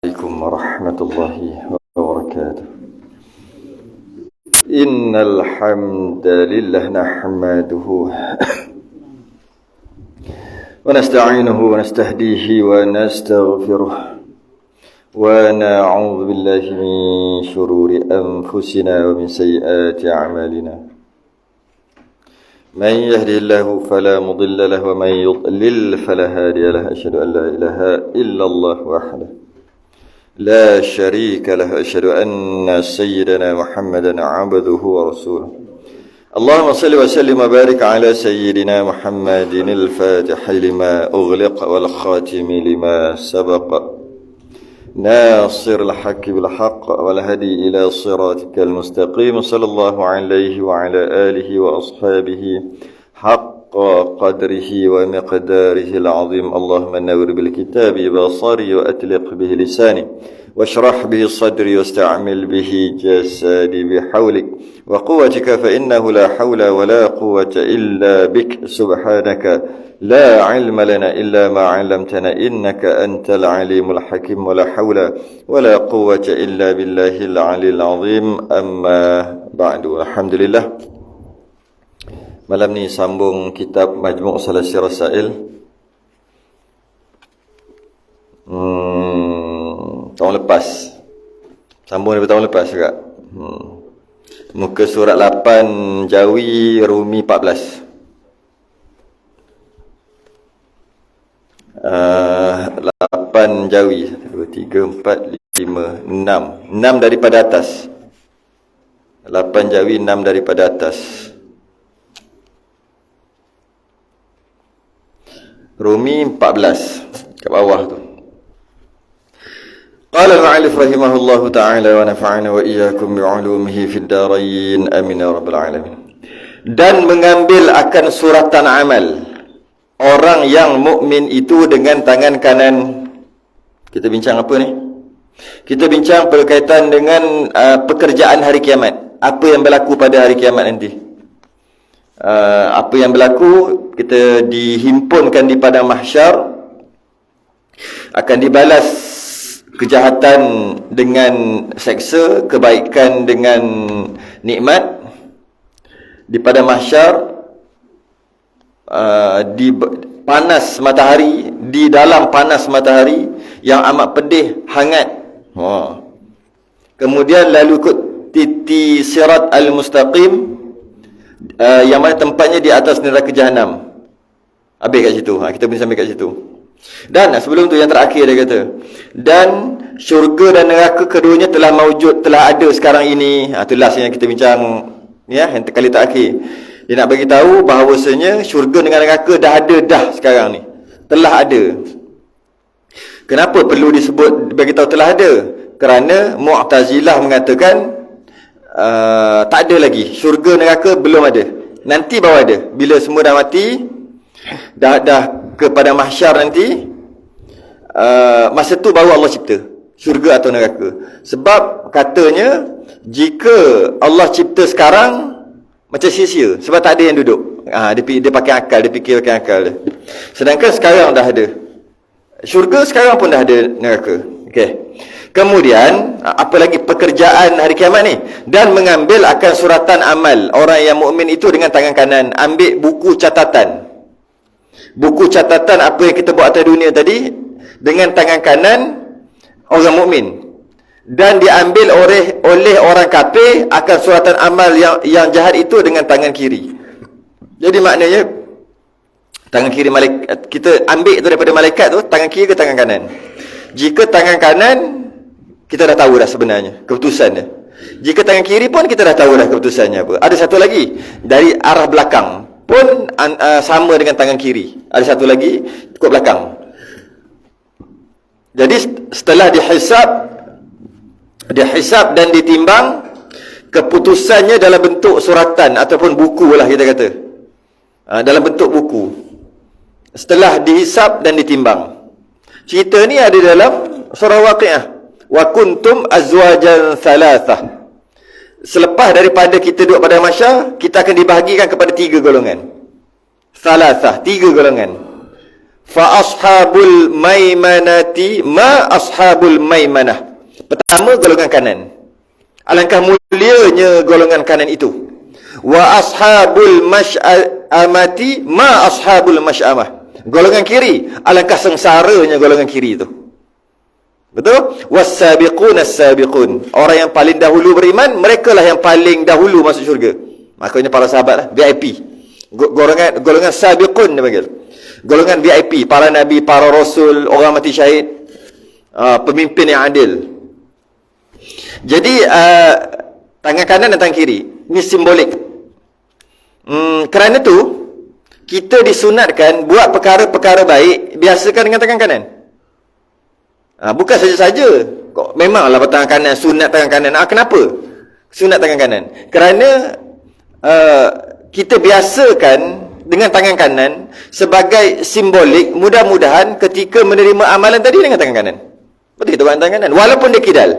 عليكم ورحمة الله وبركاته. إن الحمد لله نحمده ونستعينه ونستهديه ونستغفره ونعوذ بالله من شرور أنفسنا ومن سيئات أعمالنا. من يهده الله فلا مضل له ومن يضلل فلا هادي له. أشهد أن لا إله إلا الله وحده لا شريك له. أشهد أن سيدنا محمدا عبده ورسوله. اللهم صل وسلم وبارك على سيدنا محمد الفاتح لما أغلق والخاتم لما سبق ناصر الحق بالحق والهدي إلى صراطك المستقيم. صلى الله عليه وعلى آله وأصحابه حق قدره ومقداره العظيم. اللهم نور بالكتاب بصري وأتلق به لساني واشرح به صدري واستعمل به جسدي بحولك وقوتك فإنه لا حول ولا قوة إلا بك. سبحانك لا علم لنا إلا ما علمتنا إنك أنت العليم الحكيم. ولا حول ولا قوة إلا بالله العلي العظيم. أما بعد. Alhamdulillah, malam ni sambung kitab Majmu' Salasi Rasail. Tahun lepas, sambung daripada tahun lepas juga. Muka surat 8 Jawi Rumi 14. 8 Jawi 1, 2, 3, 4, 5, 6 6 daripada atas. 8 Jawi 6 daripada atas. Rumi 14 kat bawah tu. Qala al-mu'allif rahimahullahu ta'ala wa nafa'ana wa iyyakum bi'ulumihi fid darain. Amin ya rabbal alamin. Dan mengambil akan suratan amal orang yang mukmin itu dengan tangan kanan. Kita bincang apa ni? Kita bincang berkaitan dengan pekerjaan hari kiamat. Apa yang berlaku pada hari kiamat nanti? Apa yang berlaku, kita dihimpunkan di padang mahsyar, akan dibalas kejahatan dengan seksa, kebaikan dengan nikmat. Di padang mahsyar, di panas matahari, di dalam panas matahari yang amat pedih, hangat. Kemudian lalu ikut titi sirat al-mustaqim, yang mana tempatnya di atas neraka jahanam. Habis kat situ. Kita boleh sampai kat situ. Dan sebelum tu yang terakhir dia kata, dan syurga dan neraka keduanya telah mawujud, telah ada sekarang ini. Itu last yang kita bincang, ya, yang kali terakhir. Dia nak bagi tahu bahawasanya syurga dengan neraka dah ada dah sekarang ni. Telah ada. Kenapa perlu disebut bagi tahu telah ada? Kerana Mu'tazilah mengatakan tak ada lagi. Syurga neraka belum ada. Nanti baru ada. Bila semua dah mati, dah kepada mahsyar nanti, masa tu baru Allah cipta syurga atau neraka. Sebab katanya jika Allah cipta sekarang macam sia-sia, sebab tak ada yang duduk. Dia pakai akal, dia fikir pakai akal dia. Sedangkan sekarang dah ada syurga, sekarang pun dah ada neraka. Okey. Kemudian apa lagi pekerjaan hari kiamat ni? Dan mengambil akan suratan amal orang yang mukmin itu dengan tangan kanan. Ambil buku catatan. Buku catatan apa yang kita buat atas dunia tadi dengan tangan kanan orang mukmin. Dan diambil oleh orang kafir akan suratan amal yang jahat itu dengan tangan kiri. Jadi maknanya tangan kiri malaikat, kita ambil tu daripada malaikat tu, tangan kiri ke tangan kanan. Jika tangan kanan, kita dah tahu dah sebenarnya keputusannya. Jika tangan kiri pun kita dah tahu dah keputusannya apa. Ada satu lagi, dari arah belakang pun sama dengan tangan kiri. Ada satu lagi ikut belakang. Jadi setelah dihisab dan ditimbang, keputusannya dalam bentuk suratan ataupun buku lah kita kata. Dalam bentuk buku. Setelah dihisab dan ditimbang. Cerita ni ada dalam surah Waqiah. Wa kuntum azwajan thalathah. Selepas daripada kita duduk pada mahsyar, kita akan dibahagikan kepada 3 golongan. Thalathah, 3 golongan. Fa ashabul maimanati ma ashabul maimanah. Pertama, golongan kanan. Alangkah mulianya golongan kanan itu. Wa ashabul mash'amati ma ashabul mash'amah. Golongan kiri, alangkah sengsaranya golongan kiri itu. Betul? Was-sabiqun as-sabiqun. Orang yang paling dahulu beriman, merekalah yang paling dahulu masuk syurga. Makanya para sahabat lah, VIP. Golongan sabiqun dia panggil. Golongan VIP, para nabi, para rasul, orang mati syahid, pemimpin yang adil. Jadi tangan kanan dan tangan kiri ini simbolik. Kerana tu kita disunatkan buat perkara-perkara baik biasakan dengan tangan kanan. Bukan saja-saja kok memanglah tangan kanan, sunat tangan kanan. Kenapa sunat tangan kanan? Kerana kita biasakan dengan tangan kanan sebagai simbolik, mudah-mudahan ketika menerima amalan tadi dengan tangan kanan. Betul kita buat tangan kanan walaupun dia kidal.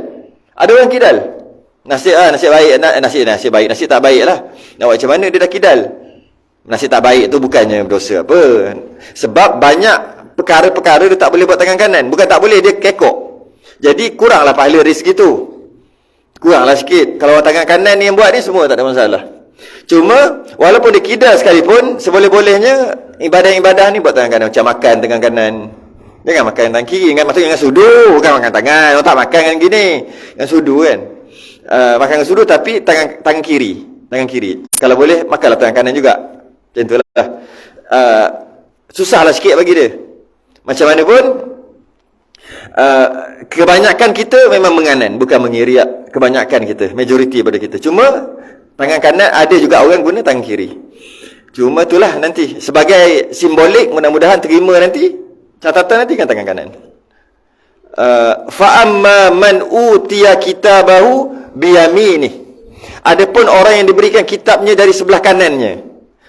Ada orang kidal. Nasib baik, nasib baik, nasib tak baik lah. Nak buat macam mana dia dah kidal? Nasib tak baik tu bukannya berdosa apa. Sebab banyak perkara-perkara dia tak boleh buat tangan kanan. Bukan tak boleh, dia kekok. Jadi kuranglah pahala rezeki tu. Kuranglah sikit. Kalau tangan kanan ni yang buat ni semua tak ada masalah. Cuma walaupun dia kidal sekalipun, seboleh-bolehnya ibadah-ibadah ni buat tangan kanan. Macam makan tangan kanan. Jangan makan tangan kiri. Maksudnya dengan sudu. Bukan makan tangan. Orang tak makan kan gini. Dengan sudu kan. Makan dengan sudu tapi tangan kiri. Tangan kiri. Kalau boleh, makanlah tangan kanan juga. Macam itulah. Susahlah sikit bagi dia. Macam mana pun, kebanyakan kita memang menganan. Bukan mengiriak. Kebanyakan kita. Majoriti pada kita. Cuma, tangan kanan ada juga orang guna tangan kiri. Cuma itulah nanti. Sebagai simbolik, mudah-mudahan terima nanti. Catatan nanti kan tangan kanan. Fa'amma man utiya kitabahu biyaminih. Adapun orang yang diberikan kitabnya dari sebelah kanannya,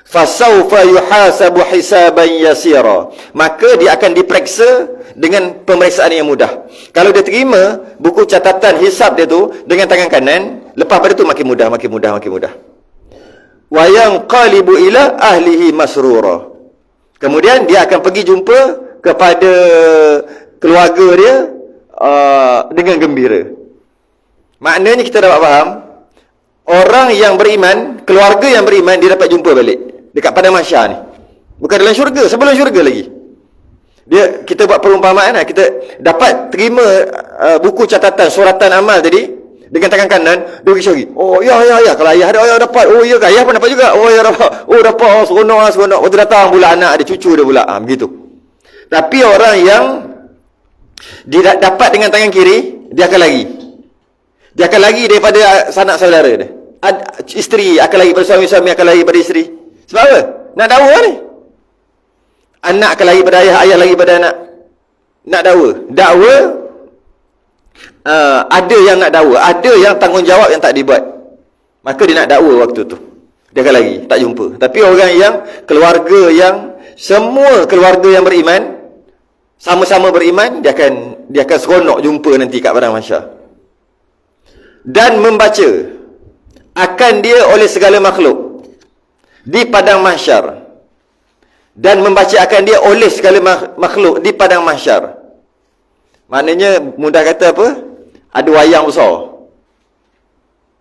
fasawfa yuhasabu hisaban yasira. Maka dia akan diperiksa dengan pemeriksaan yang mudah. Kalau dia terima buku catatan hisab dia tu dengan tangan kanan, lepas pada tu makin mudah. Wa yanqalibu ila ahlihi masrura. Kemudian dia akan pergi jumpa kepada keluarga dia dengan gembira. Maknanya kita dapat faham, orang yang beriman, keluarga yang beriman, dia dapat jumpa balik dekat padang mahsyar ni. Bukan dalam syurga, sebelum syurga lagi. Kita buat perumpamaan lah. Kita dapat terima buku catatan suratan amal tadi dengan tangan kanan, dia pergi syurga. Oh ya. Kalau ayah ada, ayah dapat. Oh ya, ayah pun dapat juga. Oh ya dapat. Oh dapat. Oh seronok. Waktu datang pula anak dia, cucu dia pula. Begitu. Tapi orang yang dia dapat dengan tangan kiri, dia akan lari. Dia akan lari daripada sanak saudara dia. Isteri akan lari pada suami akan lari pada isteri. Sebab apa? Nak dakwa ni. Anak akan lari pada ayah, ayah lari pada anak. Nak dakwa. Dakwa, ada yang nak dakwa, ada yang tanggungjawab yang tak dibuat. Maka dia nak dakwa waktu tu. Dia akan lari, tak jumpa. Tapi orang yang, keluarga yang, semua keluarga yang beriman, sama-sama beriman, dia akan seronok jumpa nanti kat padang mahsyar. Dan membaca akan dia oleh segala makhluk di padang mahsyar. Dan membaca akan dia oleh segala makhluk di padang mahsyar. Maknanya, mudah kata apa? Ada wayang besar.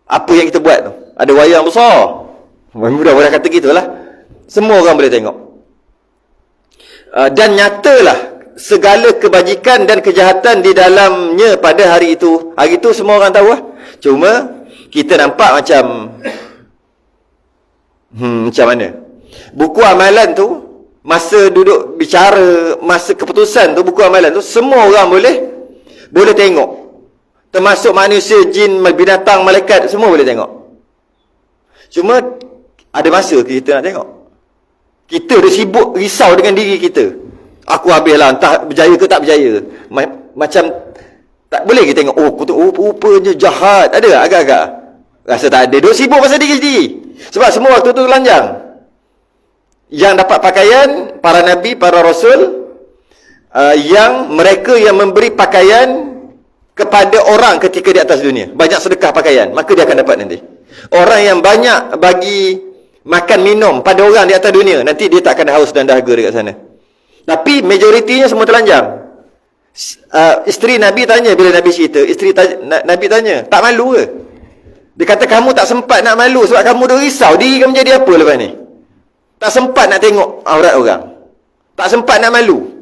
Apa yang kita buat tu? Ada wayang besar. Mudah-mudah kata gitulah. Semua orang boleh tengok. Dan nyatalah segala kebajikan dan kejahatan di dalamnya pada hari itu. Hari itu semua orang tahu lah. Cuma kita nampak macam macam mana? Buku amalan tu, masa duduk bicara, masa keputusan tu, buku amalan tu semua orang boleh tengok. Termasuk manusia, jin, binatang, malaikat, semua boleh tengok. Cuma ada masa kita nak tengok. Kita dah sibuk risau dengan diri kita. Aku habislah, entah berjaya ke tak berjaya. Macam tak boleh kita tengok, rupanya jahat. Ada tak agak-agak? Rasa tak ada. Duk sibuk pasal diri sendiri. Sebab semua waktu tu telanjang. Yang dapat pakaian, para nabi, para rasul, yang mereka yang memberi pakaian kepada orang ketika di atas dunia. Banyak sedekah pakaian, maka dia akan dapat nanti. Orang yang banyak bagi makan minum pada orang di atas dunia, nanti dia tak akan haus dan dahaga dekat sana. Tapi majoritinya semua telanjang. Isteri Nabi tanya, bila Nabi cerita, Nabi tanya, tak malu ke? Dia kata, kamu tak sempat nak malu sebab kamu dah risau diri kamu jadi apa lepas ni. Tak sempat nak tengok aurat orang, tak sempat nak malu.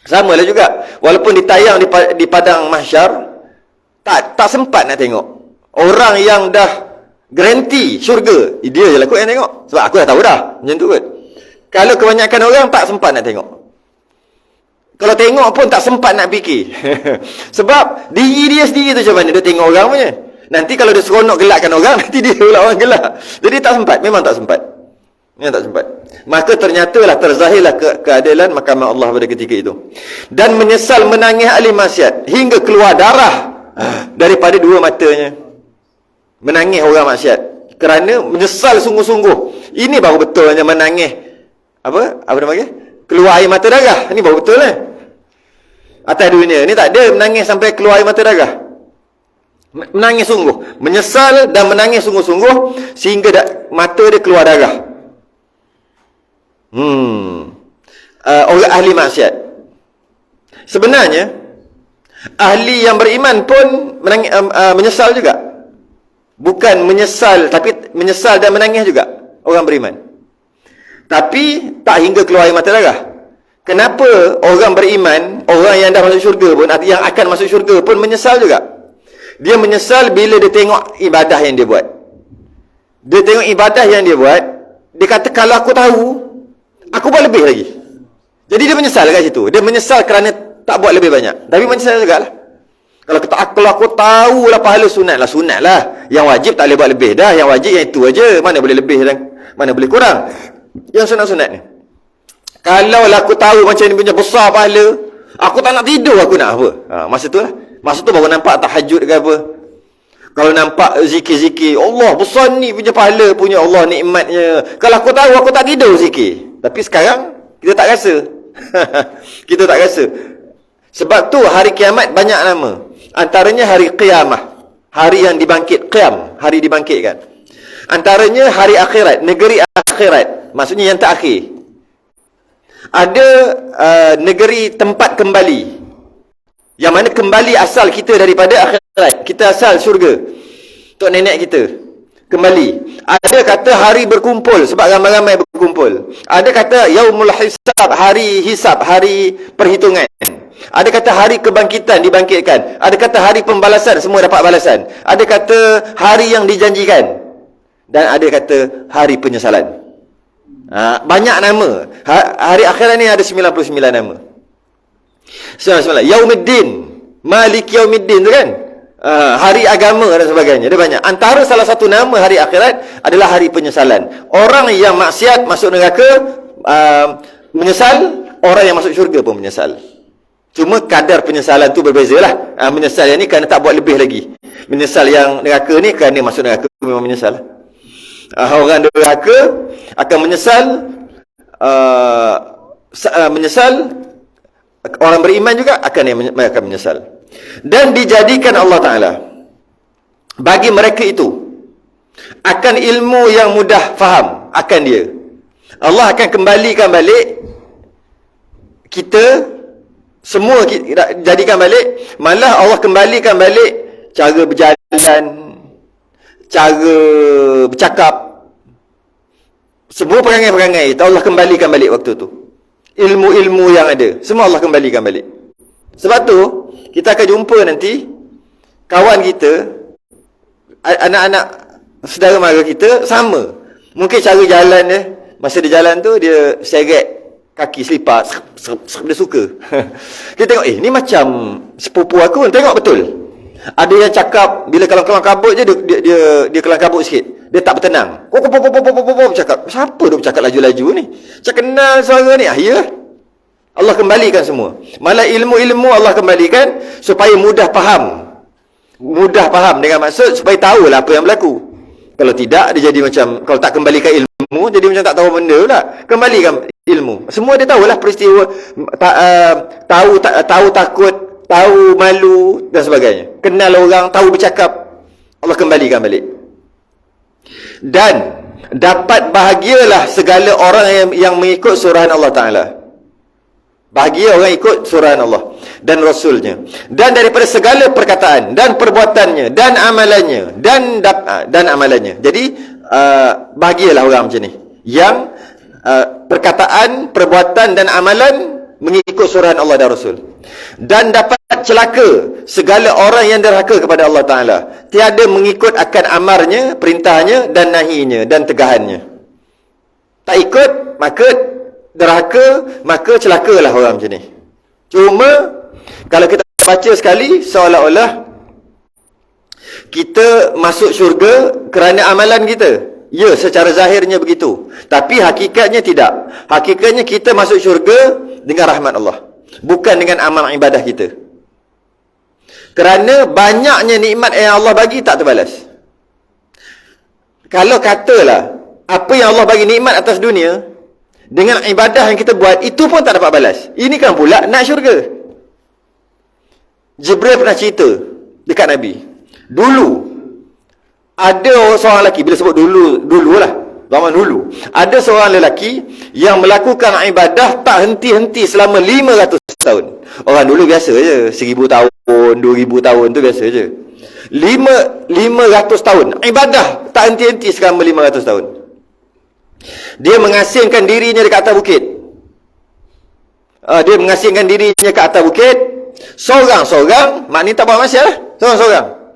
Sama lah juga, walaupun ditayang di padang mahsyar, tak sempat nak tengok. Orang yang dah garanti syurga, dia je lah kot yang tengok. Sebab aku dah tahu dah, macam tu kot. Kalau kebanyakan orang tak sempat nak tengok. Kalau tengok pun tak sempat nak fikir. Sebab diri dia sendiri tu macam mana dia tengok orang punya. Nanti kalau dia seronok gelakkan orang, nanti dia pula orang gelak. Jadi tak sempat, memang tak sempat. Memang tak sempat. Maka ternyatalah, terzahirlah keadilan mahkamah Allah pada ketika itu. Dan menyesal menangis ahli maksiat hingga keluar darah daripada dua matanya. Menangis orang maksiat kerana menyesal sungguh-sungguh. Ini baru betul hanya menangis. Apa nama dia? Keluar air mata darah. Ini baru betul lah. Atas dunia ni tak ada menangis sampai keluar air mata darah. Menangis sungguh, menyesal dan menangis sungguh-sungguh sehingga mata dia keluar darah. Orang ahli maksiat. Sebenarnya ahli yang beriman pun menangis, menyesal juga. Bukan menyesal, tapi menyesal dan menangis juga orang beriman. Tapi tak hingga keluar air mata darah. Kenapa orang beriman, orang yang dah masuk syurga pun, yang akan masuk syurga pun menyesal juga? Dia menyesal bila dia tengok ibadah yang dia buat. Dia tengok ibadah yang dia buat, dia kata, kalau aku tahu, aku buat lebih lagi. Jadi dia menyesal kat situ. Dia menyesal kerana tak buat lebih banyak. Tapi menyesal juga lah. Kalau aku tahu lah pahala sunat lah. Yang wajib tak boleh buat lebih dah. Yang wajib yang itu aja. Mana boleh lebih dan mana boleh kurang. Yang sunat-sunat ni. Kalau lah aku tahu macam ni punya besar pahala, aku tak nak tidur, aku nak apa? Masa tu lah. Masa tu baru nampak tahajud ke apa. Kalau nampak zikir-zikir, Allah besar ni punya pahala punya, Allah nikmatnya. Kalau aku tahu, aku tak tidur zikir. Tapi sekarang kita tak rasa. Kita tak rasa. Sebab tu hari kiamat banyak nama. Antaranya hari qiyamah, hari yang dibangkit, qiyam, hari dibangkitkan. Antaranya hari akhirat, negeri akhirat, maksudnya yang terakhir. Ada negeri tempat kembali, yang mana kembali asal kita daripada akhirat. Kita asal syurga. Tok nenek kita kembali. Ada kata hari berkumpul, sebab ramai-ramai berkumpul. Ada kata yaumul hisab, hari hisab, hari perhitungan. Ada kata hari kebangkitan, dibangkitkan. Ada kata hari pembalasan, semua dapat balasan. Ada kata hari yang dijanjikan. Dan ada kata hari penyesalan. Banyak nama. Hari akhirat ni ada 99 nama. 99. Yaumiddin, Malik Yaumiddin tu kan. Hari agama dan sebagainya. Dia banyak. Antara salah satu nama hari akhirat adalah hari penyesalan. Orang yang maksiat masuk neraka menyesal, orang yang masuk syurga pun menyesal. Cuma kadar penyesalan tu berbezalah. Menyesal yang ni kerana tak buat lebih lagi. Menyesal yang neraka ni kerana masuk neraka memang menyesal. Orang neraka akan menyesal, orang beriman juga akan menyesal. Dan dijadikan Allah Ta'ala bagi mereka itu akan ilmu yang mudah faham akan dia. Allah akan kembalikan balik kita semua, jadikan balik. Malah Allah kembalikan balik cara berjalan, cara bercakap, semua perangai-perangai itu Allah kembalikan balik waktu tu. Ilmu-ilmu yang ada semua Allah kembalikan balik. Sebab tu kita akan jumpa nanti kawan kita, anak-anak saudara mara kita sama. Mungkin cara jalan dia, masa dia jalan tu dia seret kaki selipar, dia suka. Dia tengok, ni macam sepupu aku, tengok betul. Ada yang cakap bila kelang-kelang kabut je dia kelang kabut sikit. Dia tak bertenang. Bercakap. Siapa dia bercakap laju-laju ni? Saya kenal suara ni. Ya. Allah kembalikan semua. Malah ilmu-ilmu Allah kembalikan supaya mudah faham. Mudah faham dengan maksud supaya tahulah apa yang berlaku. Kalau tidak, dia jadi macam, kalau tak kembalikan ilmu, jadi macam tak tahu benda pula. Kembalikan ilmu. Semua dia tahulah peristiwa, tahu takut, tahu malu dan sebagainya. Kenal orang, tahu bercakap. Allah kembalikan balik. Dan dapat bahagialah segala orang yang mengikut surahan Allah Ta'ala. Bahagia orang ikut surahan Allah dan Rasulnya, dan daripada segala perkataan dan perbuatannya dan amalannya dan amalannya. Jadi bahagialah orang macam ni, yang perkataan, perbuatan dan amalan mengikut surahan Allah dan Rasul. Dan dapat celaka segala orang yang derhaka kepada Allah Ta'ala, tiada mengikut akan amarnya, perintahnya dan nahinya dan tegahannya. Tak ikut, maka derhaka, maka celakalah orang macam ni. Cuma kalau kita baca sekali, seolah-olah kita masuk syurga kerana amalan kita. Ya, secara zahirnya begitu, tapi hakikatnya tidak. Hakikatnya kita masuk syurga dengan rahmat Allah, bukan dengan amal ibadah kita. Kerana banyaknya nikmat yang Allah bagi tak terbalas. Kalau katalah apa yang Allah bagi nikmat atas dunia, dengan ibadah yang kita buat, itu pun tak dapat balas. Ini kan pula nak syurga. Jibril pernah cerita dekat Nabi. Dulu ada seorang lelaki, bila sebut dululah, zaman dulu, ada seorang lelaki yang melakukan ibadah tak henti-henti selama 500 tahun. Orang dulu biasa je, 1000 tahun, 2000 tahun tu biasa je. 500 tahun ibadah tak henti-henti selama 500 tahun. Dia mengasingkan dirinya dekat atas bukit. Dia mengasingkan dirinya ke atas bukit, seorang-seorang, maknanya tak buat masyarakat, seorang-seorang.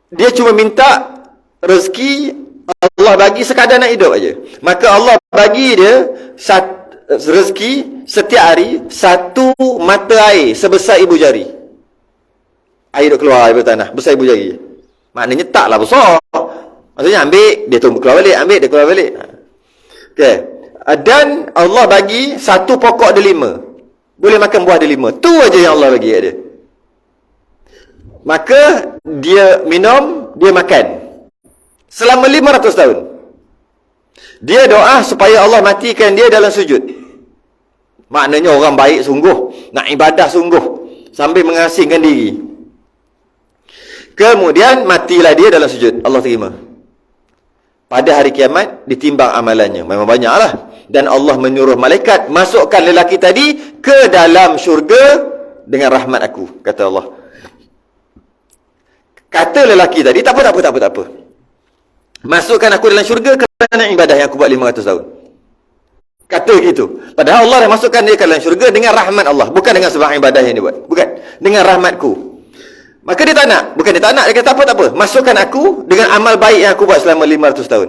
Dia cuma minta rezeki Allah bagi sekadar nak hidup aja. Maka Allah bagi dia rezeki setiap hari satu mata air sebesar ibu jari. Air duk keluar daripada tanah besar ibu jari. Maknanya taklah besar. Maksudnya ambil, dia tunggu keluar balik, ambil, dia keluar balik. Okey. Dan Allah bagi satu pokok delima. Boleh makan buah delima. Tu aja yang Allah bagi kat dia. Maka dia minum, dia makan selama 500 tahun. Dia doa supaya Allah matikan dia dalam sujud. Maknanya orang baik sungguh, nak ibadah sungguh, sambil mengasingkan diri. Kemudian matilah dia dalam sujud, Allah terima. Pada hari kiamat ditimbang amalannya, memang banyaklah. Dan Allah menyuruh malaikat masukkan lelaki tadi ke dalam syurga dengan rahmat aku, kata Allah. Kata lelaki tadi, tak apa. Masukkan aku dalam syurga kerana ibadah yang aku buat 500 tahun. Kata gitu. Padahal Allah dah masukkan dia ke dalam syurga dengan rahmat Allah, bukan dengan sebab ibadah yang dia buat. Bukan, dengan rahmatku. Maka dia tak nak. Bukan dia tak nak, dia kata tak apa. Masukkan aku dengan amal baik yang aku buat selama 500 tahun.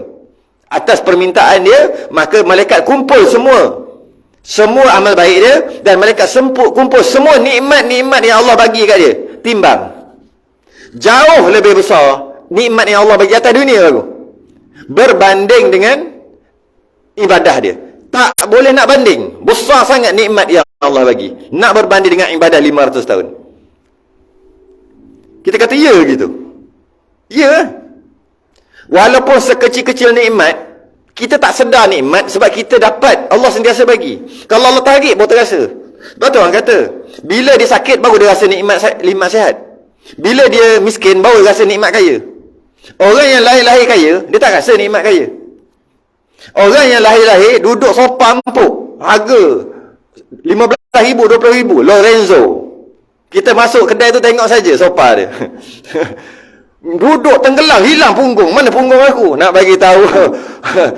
Atas permintaan dia, maka malaikat kumpul semua amal baik dia, dan malaikat kumpul semua nikmat-nikmat yang Allah bagi kat dia. Timbang. Jauh lebih besar nikmat yang Allah bagi atas dunia aku, berbanding dengan ibadah dia. Tak boleh nak banding. Besar sangat nikmat yang Allah bagi, nak berbanding dengan ibadah 500 tahun. Kita kata ya gitu. Ya. Walaupun sekecil-kecil nikmat, kita tak sedar nikmat sebab kita dapat, Allah sentiasa bagi. Kalau Allah tarik baru terasa. Sebab tu orang kata, bila dia sakit baru dia rasa nikmat sihat. Bila dia miskin baru dia rasa nikmat kaya. Orang yang lahir-lahir kaya, dia tak rasa nikmat kaya. Orang yang lahir-lahir duduk sofa empuk, harga 15,000, 20,000, Lorenzo. Kita masuk kedai tu tengok saja sofa dia. Duduk tenggelam, hilang punggung. Mana punggung aku? Nak bagi tahu.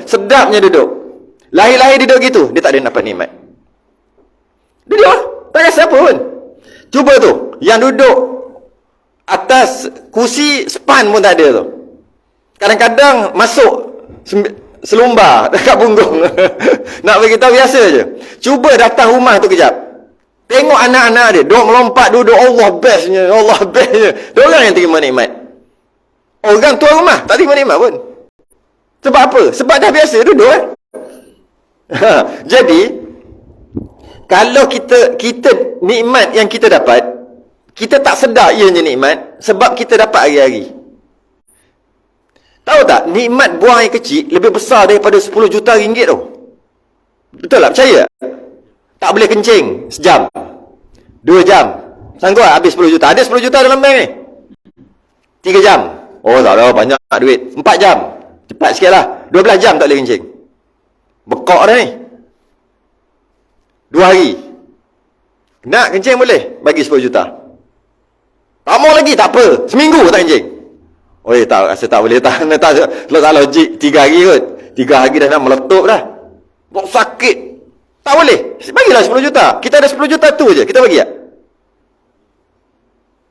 Sedapnya duduk. Lahir-lahir duduk gitu, dia tak ada dapat nikmat. Duduk, tak rasa apa pun. Cuba tu, yang duduk atas kursi span pun tak ada tu. Kadang-kadang masuk selumbar dekat punggung. Nak bagi tahu biasa je. Cuba datang rumah tu kejap. Tengok anak-anak dia, duk melompat duduk, Allah bestnya, Allah bestnya. Diorang yang terima nikmat. Orang tuan rumah tak terima nikmat pun. Sebab apa? Sebab dah biasa duduk Jadi kalau kita nikmat yang kita dapat, kita tak sedar ianya nikmat sebab kita dapat hari-hari. Tahu tak, nikmat buang air kecil lebih besar daripada 10 juta ringgit tu. Betul tak? Percaya? Tak boleh kencing sejam, 2 jam. Sanggup tak habis 10 juta? Ada 10 juta dalam bank ni? 3 jam. Oh tak ada, banyak duit. 4 jam. Cepat sikit lah. 12 jam tak boleh kencing. Bekok dah ni. 2 hari. Nak kencing boleh, bagi 10 juta. Tak mau lagi, tak apa. Seminggu tak kencing. Oh, tak, rasa tak boleh tahan. Tak logik, 3 hari kot. 3 hari dah nak meletup dah. Buat sakit. Tak boleh. Bagilah 10 juta. Kita ada 10 juta tu je. Kita bagi tak?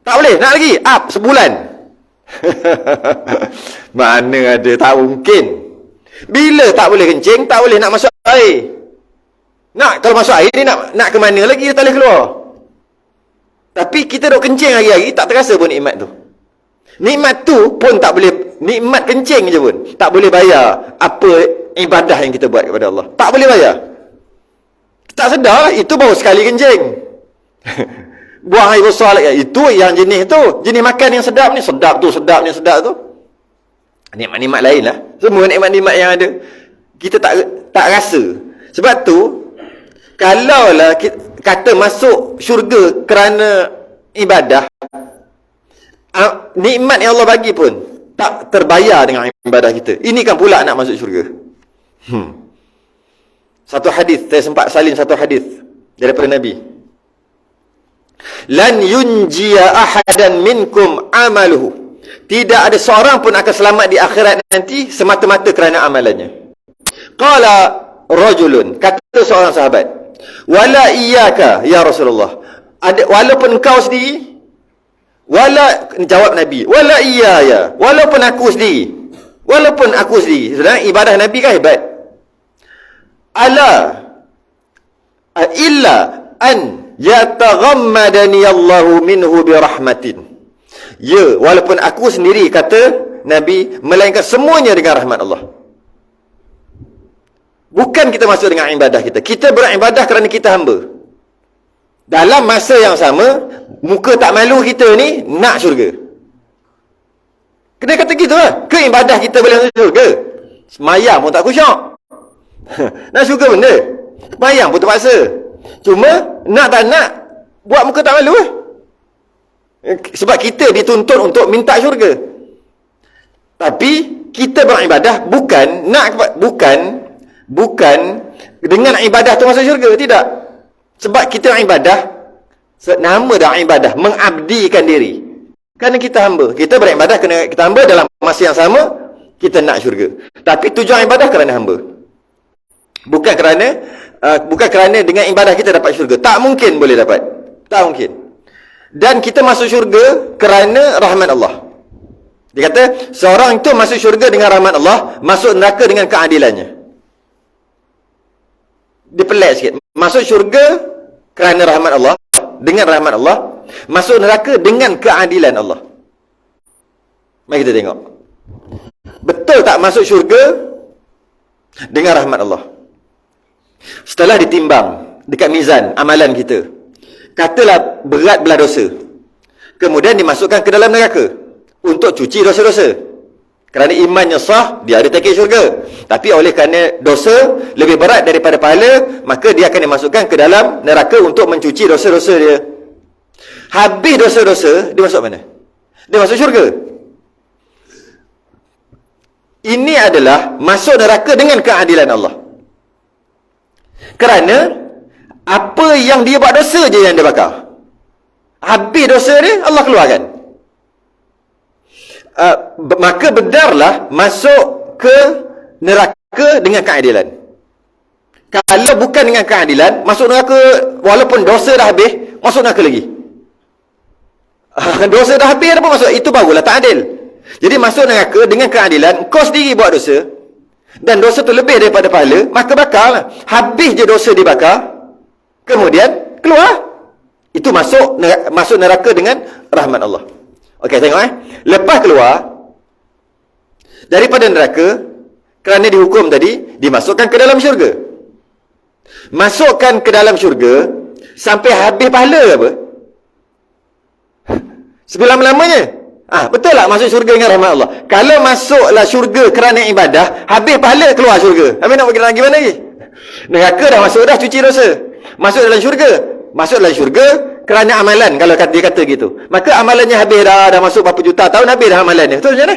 Tak boleh. Nak lagi? Up. Sebulan. Mana ada. Tak mungkin. Bila tak boleh kencing, tak boleh nak masuk air. Kalau masuk air, dia nak ke mana lagi, dia tak boleh keluar. Tapi kita duk kencing hari-hari, tak terasa pun nikmat tu. Nikmat tu pun tak boleh, nikmat kencing je pun tak boleh bayar apa ibadah yang kita buat kepada Allah. Tak boleh bayar. Tak sedar, itu baru sekali kencing. Buang air besar lagi. Itu yang jenis tu. Jenis makan yang sedap ni. Sedap tu, sedap ni, sedap tu. Nikmat-nikmat lain lah. Semua nikmat-nikmat yang ada, kita tak rasa. Sebab tu, kalaulah kita kata masuk syurga kerana ibadah, nikmat yang Allah bagi pun tak terbayar dengan ibadah kita. Ini kan pula nak masuk syurga. Satu hadis, saya sempat salin satu hadis daripada Nabi. Lan yunjiya ahadan minkum amaluhu. Tidak ada seorang pun akan selamat di akhirat nanti semata-mata kerana amalannya. Qala rajulun, kata seorang sahabat, wala iyyaka ya Rasulullah. Walaupun engkau sendiri, jawab Nabi, wala iyaya, walaupun aku sendiri. Walaupun aku sendiri. Sebenarnya ibadah Nabi kan hebat. Illa an yataghammadani Allahu minhu birahmatin. Ya, walaupun aku sendiri, kata Nabi, melainkan semuanya dengan rahmat Allah. Bukan kita masuk dengan ibadah kita. Kita beribadah kerana kita hamba. Dalam masa yang sama, muka tak malu kita ni nak syurga. Kena kata gitu lah. Ke ibadah kita boleh masuk syurga? Semayang pun tak khusyuk. Nak syurga benda. Semayang pun terpaksa. Cuma, nak tak nak, buat muka tak malu lah. Sebab kita dituntut untuk minta syurga. Tapi, kita beribadah bukan dengan ibadah tu masuk syurga. Tidak. Sebab kita ibadah, nama dah ibadah, mengabdikan diri. Kerana kita hamba. Kita beribadah kerana kita hamba, dalam masa yang sama kita nak syurga. Tapi tujuan ibadah kerana hamba. Bukan kerana dengan ibadah kita dapat syurga. Tak mungkin boleh dapat. Tak mungkin. Dan kita masuk syurga kerana rahmat Allah. Dia kata, seorang itu masuk syurga dengan rahmat Allah, masuk neraka dengan keadilannya. Dia pelik sikit. Masuk syurga kerana rahmat Allah, dengan rahmat Allah. Masuk neraka dengan keadilan Allah. Mari kita tengok. Betul tak masuk syurga dengan rahmat Allah? Setelah ditimbang dekat mizan amalan kita, katalah berat belah dosa, kemudian dimasukkan ke dalam neraka untuk cuci dosa-dosa. Kerana imannya sah, dia ada tiket syurga. Tapi oleh kerana dosa lebih berat daripada pahala, maka dia akan dimasukkan ke dalam neraka untuk mencuci dosa-dosa dia. Habis dosa-dosa, dia masuk mana? Dia masuk syurga. Ini adalah masuk neraka dengan keadilan Allah. Kerana apa yang dia buat dosa je yang dia bakar. Habis dosa dia, Allah keluarkan. Maka bedarlah masuk ke neraka dengan keadilan. Kalau bukan dengan keadilan, masuk neraka walaupun dosa dah habis, masuk neraka lagi. Dosa dah habis apa masuk? Itu barulah tak adil. Jadi masuk neraka dengan keadilan, kau sendiri buat dosa dan dosa tu lebih daripada pahala, maka bakarlah. Habis je dosa dibakar, kemudian keluar. Itu masuk neraka dengan rahmat Allah. Okey, tengok lepas keluar daripada neraka kerana dihukum tadi, dimasukkan ke dalam syurga. Masukkan ke dalam syurga sampai habis pahala apa? Selama-lamanya. Betul tak masuk syurga dengan rahmat Allah? Kalau masuklah syurga kerana ibadah, habis pahala, keluar syurga. Habis nak pergi lagi mana lagi? Neraka dah masuk dah, cuci dosa. Masuk dalam syurga. Masuk dalam syurga kerana amalan, kalau dia kata gitu. Maka amalannya habis dah masuk berapa juta tahun, habis dah amalannya. Betul macam mana?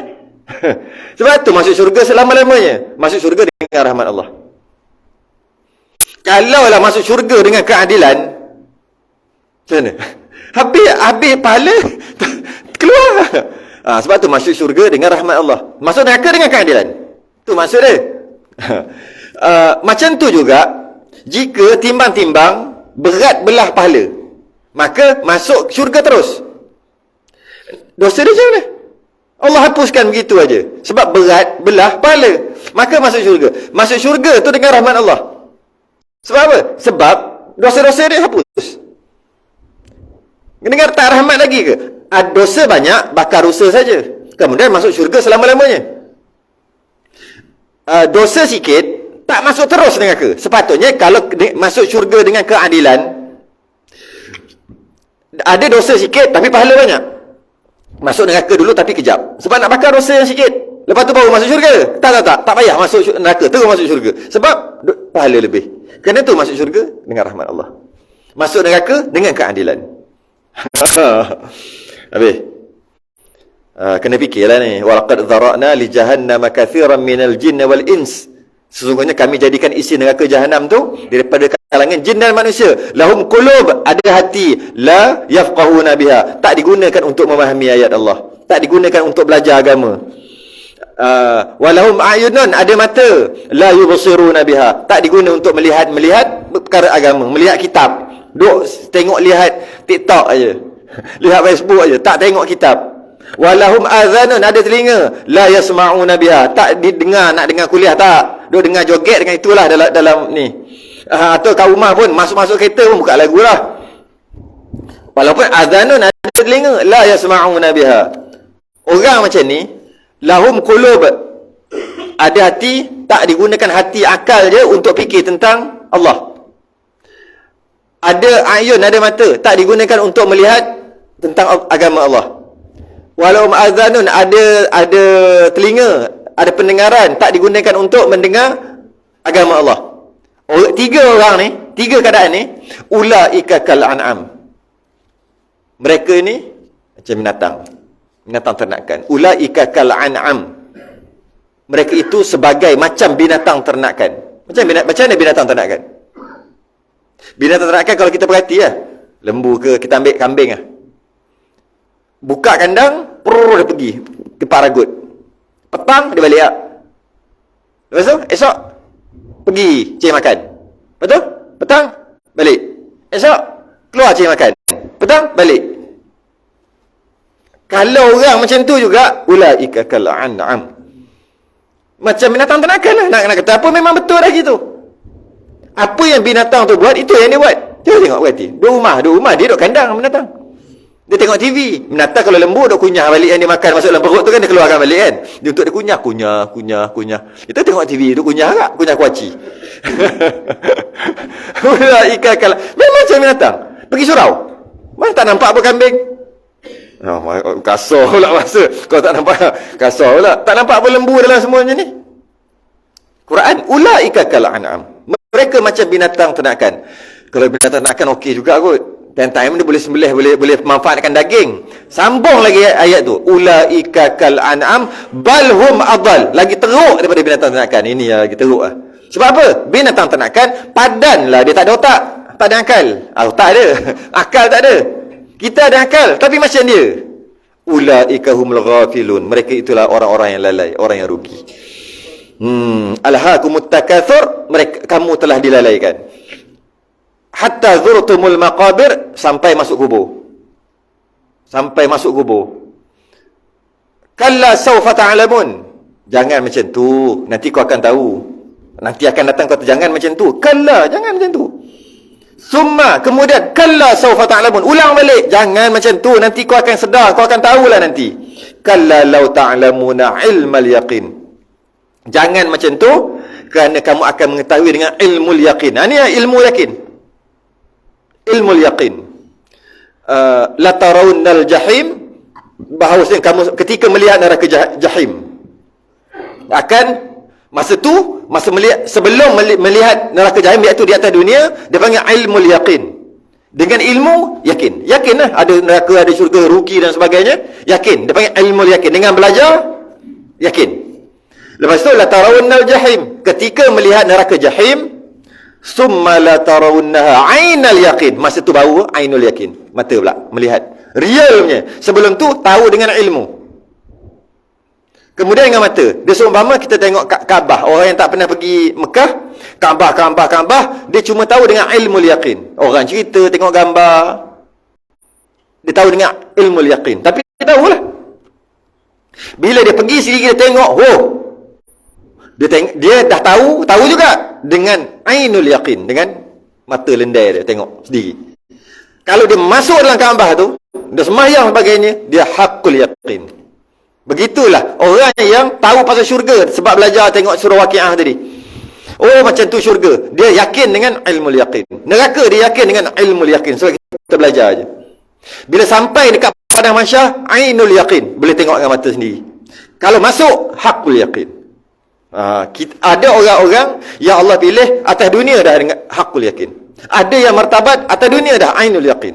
Sebab tu masuk syurga selama-lamanya. Masuk syurga dengan rahmat Allah. Kalaulah masuk syurga dengan keadilan, Macam mana? Habis pahala keluar. Sebab tu masuk syurga dengan rahmat Allah. Masuk neraka dengan keadilan. Tu maksud dia. Macam tu juga, jika timbang-timbang berat belah pahala, maka masuk syurga terus. Dosa dia macam mana? Allah hapuskan begitu aja. Sebab berat belah pahala, maka masuk syurga. Masuk syurga tu dengan rahmat Allah. Sebab apa? Sebab dosa-dosa dia hapus. Dengar tak rahmat lagi ke? Dosa banyak, bakar dosa saja, kemudian masuk syurga selama-lamanya. Dosa sikit, tak masuk terus neraka. Sepatutnya kalau masuk syurga dengan keadilan, ada dosa sikit tapi pahala banyak. Masuk neraka dulu tapi kejap, sebab nak bakar dosa yang sikit, lepas tu baru masuk syurga. Tak payah masuk neraka, terus masuk syurga, sebab pahala lebih. Kerana tu masuk syurga dengan rahmat Allah, masuk neraka dengan keadilan. Habis kena fikirlah ni. Walaqad dhara'na li jahannama katsiran minal jinni wal ins. Sesungguhnya kami jadikan isi neraka jahanam tu daripada kalangan jin dan manusia. Lahum qulub, ada hati, la yafqahuna biha, tak digunakan untuk memahami ayat Allah, tak digunakan untuk belajar agama. Walahum a'yunun, ada mata, la yubsiruna biha, tak diguna untuk melihat perkara agama, melihat kitab. Duk tengok lihat TikTok aja, lihat Facebook aja, tak tengok kitab. Walahum adhanun, ada telinga, la yasma'una biha, tak didengar, nak dengar kuliah tak, duk dengar joget dengan itulah dalam ni. Atau kat rumah pun masuk kereta pun buka lagu lah. Walaupun adhanun, ada telinga, la yasma'una biha. Orang macam ni, lahum qulub, ada hati, tak digunakan hati akal je untuk fikir tentang Allah. Ada ayun, ada mata, tak digunakan untuk melihat tentang agama Allah. Walau azanun, ada telinga, ada pendengaran, tak digunakan untuk mendengar agama Allah. Tiga orang ni, tiga keadaan ni, ulaika kal an'am. Mereka ni macam binatang ternakan. Ulaika kal an'am. Mereka itu sebagai macam binatang ternakan. Macam mana binatang ternakan? Binatang ternakan kalau kita perhati lah, lembu ke, kita ambil kambing lah, buka kandang, dia pergi ke paragut, petang dia balik lah. Lepas tu esok pergi cari makan, betul? Petang balik, esok keluar cari makan, petang balik. Kalau orang macam tu juga, ulaika kal an'am, macam binatang ternakan lah. Nak kata apa, memang betul dah gitu. Apa yang binatang tu buat, itu yang dia buat. Cuba tengok berarti. Dua rumah dia duduk kandang binatang. Dia tengok TV. Binatang kalau lembu duk kunyah balik yang dia makan masuk dalam perut tu kan, dia keluarkan balik kan. Dia untuk dia kunyah. Kita tengok TV, duk kunyah tak? Kunyah kuaci. Memang macam binatang. Pergi surau, mana tak nampak apa kambing? Kasar pula masa. Kau tak nampak, kasar pula. Tak nampak apa lembu dalam semuanya ni. Quran, ulaika kal an'am. Mereka macam binatang ternakan. Kalau binatang ternakan okey juga kot. Time dia boleh sembelih, boleh manfaatkan daging. Sambung lagi ayat tu. Ulaika kal an'am balhum adall. Lagi teruk daripada binatang ternakan. Ini lagi teruk lah. Sebab apa? Binatang ternakan padan lah, dia tak ada otak, tak ada akal. Otak ada, akal tak ada. Kita ada akal, tapi macam dia. Ulaika humul ghafilun. Mereka itulah orang-orang yang lalai, orang yang rugi. Alhaakumut takatsur, mereka, kamu telah dilalaikan. Hatta zurtumul maqabir, sampai masuk kubur. Kalla sawfa ta'lamun, jangan macam tu, nanti kau akan tahu. Nanti akan datang kata jangan macam tu. Kalla, jangan macam tu. Summa, kemudian kalla sawfa ta'lamun, ulang balik, jangan macam tu, nanti kau akan sedar, kau akan tahulah nanti. Kalla law ta'lamuna ilmal yaqin, jangan macam tu, kerana kamu akan mengetahui dengan ilmul yaqin. Ini ilmu yakin. Ilmul yaqin. La tarawunnal jahim, bahawasanya kamu ketika melihat neraka jahim, akan masa tu, sebelum melihat neraka jahim, iaitu di atas dunia, dia panggil ilmul yaqin. Dengan ilmu yakin. Yakin lah ada neraka, ada syurga, rugi dan sebagainya. Yakin. Dia panggil ilmul yakin. Dengan belajar, yakin. Lepas tu la tarawunnal jahim, ketika melihat neraka jahim, Summa la tarawunnaha ainal yaqin. Masa tu baru ainul yakin. Mata pula melihat. Realnya. Sebelum tu tahu dengan ilmu. Kemudian dengan mata. Dia seumpama kita tengok Kaabah. Orang yang tak pernah pergi Mekah, Kaabah, dia cuma tahu dengan ilmu yakin. Orang cerita, tengok gambar. Dia tahu dengan ilmu yakin. Tapi dia tahulah. Bila dia pergi sendiri, dia tengok, dia dah tahu juga dengan ainul yakin, dengan mata lendai dia tengok sendiri. Kalau dia masuk dalam Kaabah tu, dia sembahyang sebagainya, dia haqqul yakin. Begitulah orang yang tahu pasal syurga sebab belajar tengok surah Waqiah tadi. Oh, macam tu syurga. Dia yakin dengan ilmu yakin. Neraka dia yakin dengan ilmu yakin. So kita belajar aja. Bila sampai dekat padang mahsyar, ainul yakin, boleh tengok dengan mata sendiri. Kalau masuk, haqqul yakin. Ada orang-orang yang Allah pilih atas dunia dah dengan haqqul yakin. Ada yang martabat atas dunia dah ainul yakin.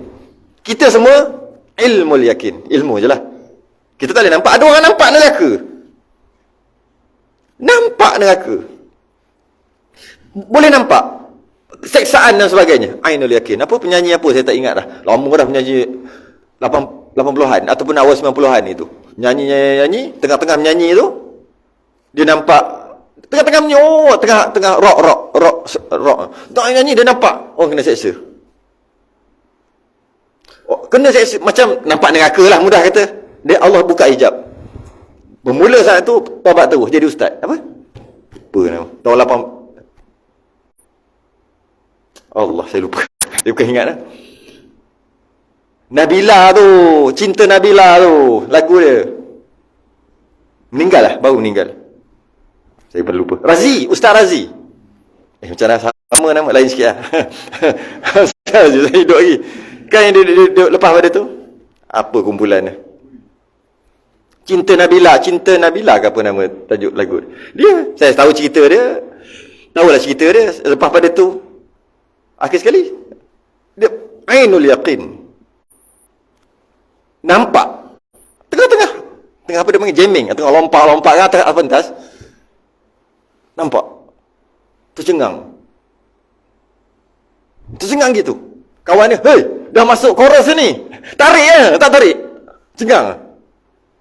Kita semua ilmu yakin. Ilmu je lah. Kita tak boleh nampak. Ada orang nampak neraka. Nampak neraka. Boleh nampak seksaan dan sebagainya. Ainul yakin. Apa penyanyi apa saya tak ingat dah. Lama dah penyanyi 80-an ataupun awal 90-an itu. Nyanyi, tengah-tengah menyanyi tu dia nampak tengah-tengah menyanyi, tengah rock. Tengah nyanyi dia nampak orang kena seksa. Kena seksa macam nampak neraka lah, mudah kata. Dia Allah buka hijab. Bermula saat tu taubat terus jadi ustaz. Apa nama? Tahun 8 Allah, saya lupa. Saya bukan ingat dah. Nabila tu, cinta Nabila tu, lagu dia. Meninggal lah, baru meninggal. Saya pun lupa. Razi, Ustaz Razi. Macam dah sama nama, lain sikit lah. Ustaz Razi, saya hidup lagi. Kan yang dia lepas pada tu? Apa kumpulan dia? Cinta Nabila ke apa nama tajuk lagu dia. Saya tahu cerita dia. Tahulah cerita dia. Lepas pada tu, akhir sekali, dia ainul yaqin. Nampak. Tengah apa dia panggil? Jamming. Tengah lompat ke atas pentas. Nampak. Tercengang gitu. Kawan dia, "Hei, dah masuk chorus ni. Tarik ya, tak tarik." Cengang.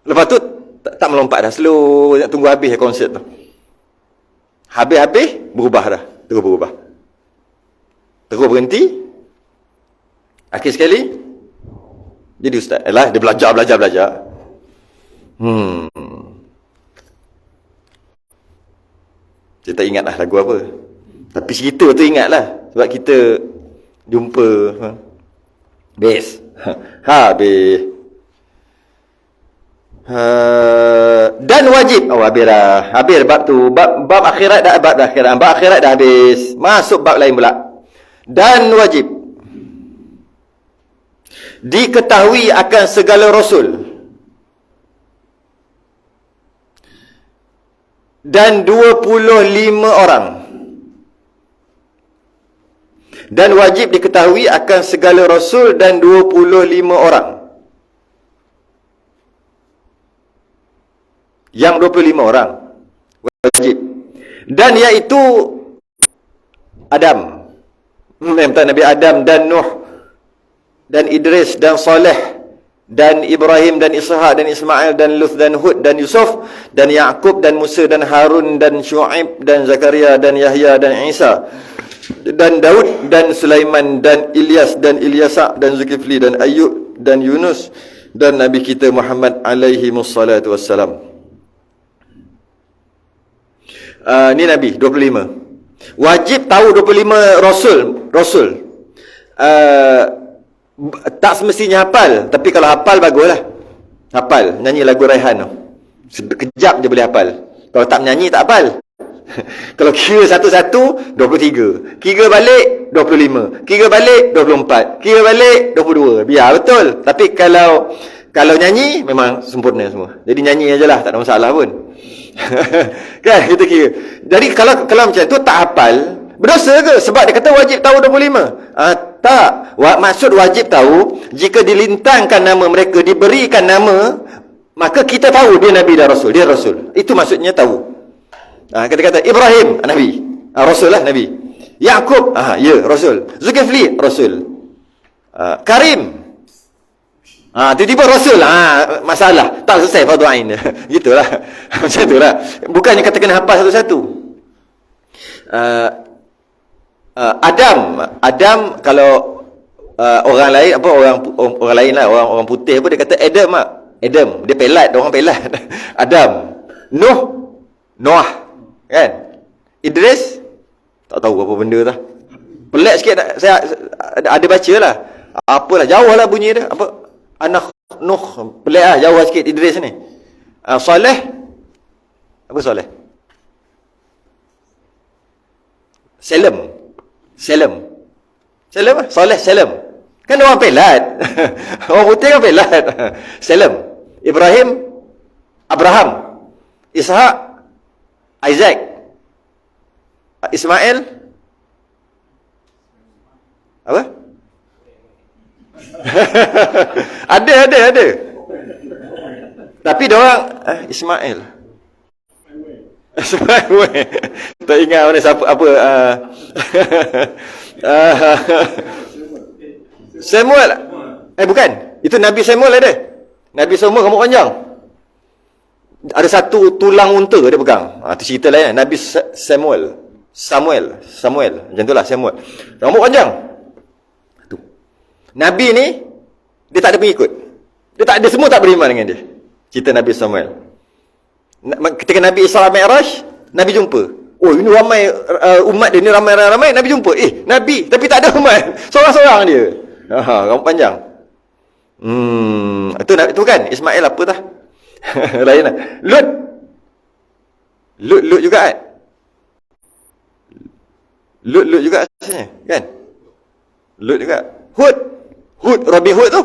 Lepas tu tak melompat dah, slow, nak tunggu habis konsert tu. Habis berubah dah, terus berubah. Terus berhenti. Akhir sekali jadi ustaz. Dia belajar. Saya tak ingat lah lagu apa. Tapi cerita tu ingat lah. Sebab kita jumpa. Best. Habis. Dan wajib. Habis dah. Habis bab tu. Bab akhirat dah. Bab akhirat dah habis. Masuk bab lain pula. Dan wajib diketahui akan segala rasul dan 25 orang. Dan wajib diketahui akan segala rasul dan 25 orang. Yang 25 orang wajib. Dan iaitu Adam, Nabi Adam dan Nuh dan Idris dan Saleh dan Ibrahim dan Ishaq dan Ismail dan Luth dan Hud dan Yusuf dan Yaqub dan Musa dan Harun dan Syuaib dan Zakaria dan Yahya dan Isa dan Daud dan Sulaiman dan Ilyas dan Ilyasa dan Zulkifli dan Ayub dan Yunus dan Nabi kita Muhammad alaihi wassalatu wassalam. Ni Nabi 25. Wajib tahu 25 Rasul. Tak semestinya hafal, tapi kalau hafal baguslah. Hafal, nyanyi lagu Raihan tu. Sekejap je boleh hafal. Kalau tak menyanyi tak hafal. Kalau kira satu-satu 23. Kira balik 25. Kira balik 24. Kira balik 22. Biar betul. Tapi kalau nyanyi memang sempurna semua. Jadi nyanyi ajalah, tak ada masalah pun. Kan kita kira. Jadi kalau macam tu tak hafal, berdosa ke? Sebab dia kata wajib tahu 25. Tak. Maksud wajib tahu, jika dilintangkan nama mereka, diberikan nama, maka kita tahu dia Nabi dan Rasul. Dia Rasul. Itu maksudnya tahu. Kata-kata Ibrahim, Nabi. Rasul lah, Nabi. Yaqub, ya, Rasul. Zulkifli, Rasul. Karim, tiba-tiba Rasul. Masalah. Tak selesai fardu ain dia. Gitulah. Macam itulah. Bukannya katakan hafal satu-satu. Adam kalau orang lain apa orang lain lah, orang putih apa dia kata Adam mak. Adam, dia pelat, orang pelat. Adam. Noah. Kan? Idris tak tahu apa benda dah. Pelik sikit saya ada bacalah. Apalah jauh lah bunyi dia. Apa? Anak Nuh, pelik lah, jauh sikit Idris ni. Saleh. Apa Saleh? Salem. Saleh Salem. Kan orang pelat. Orang putih kan pelat. Salem. Ibrahim, Abraham, Ishak, Isaac, Ismail, apa? ada. Tapi dia orang Ismail. Tak ingat mana siapa apa. Samuel. Bukan. Itu Nabi Samuel ada. Nabi Samuel rambut panjang. Ada satu tulang unta dia pegang. Itu cerita lain. Nabi Samuel. Macam itulah Samuel. Rambut panjang. Tu. Nabi ni dia tak ada pengikut. Dia semua tak beriman dengan dia. Cerita Nabi Samuel. Ketika Nabi Isra Mi'raj, Nabi jumpa. Oh, ini ramai umat dia ni ramai. Nabi jumpa. Nabi tapi tak ada umat. Seorang-seorang dia. Rambut panjang. Itu kan Ismail apa tah? Lain lah. Lut juga kan? Lut juga asalnya, kan? Lut juga. Hud, Robin Hood tu.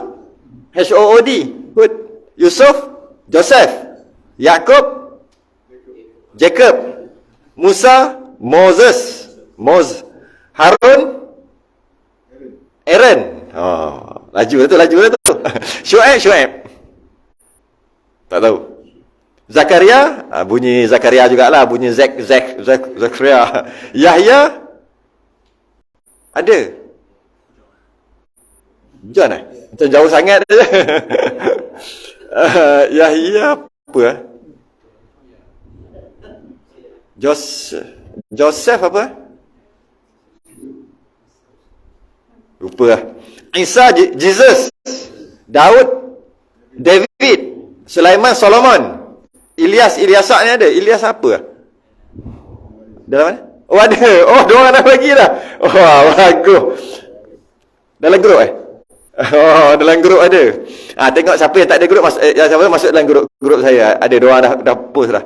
HOOD, Hud. Yusuf, Joseph. Yaqub, Jacob. Musa, Moses. Harun, Aaron. Laju lah tu. Syuaib. Tak tahu. Zakaria, bunyi Zakaria jugalah, bunyi Zakaria. Yahya ada. John macam jauh sangat je. Yahya apa? Joseph apa? Lupa lah. Isa, Jesus. Daud, David, Sulaiman, Solomon. Ilyasak ni ada. Ilyas apa? Dalam mana? Oh ada. Oh, dua orang dah bagi dah. Oh, bagus. Dalam grup Oh, dalam grup ada. Tengok siapa yang tak ada grup siapa masuk dalam grup saya. Ada dua orang dah post dah.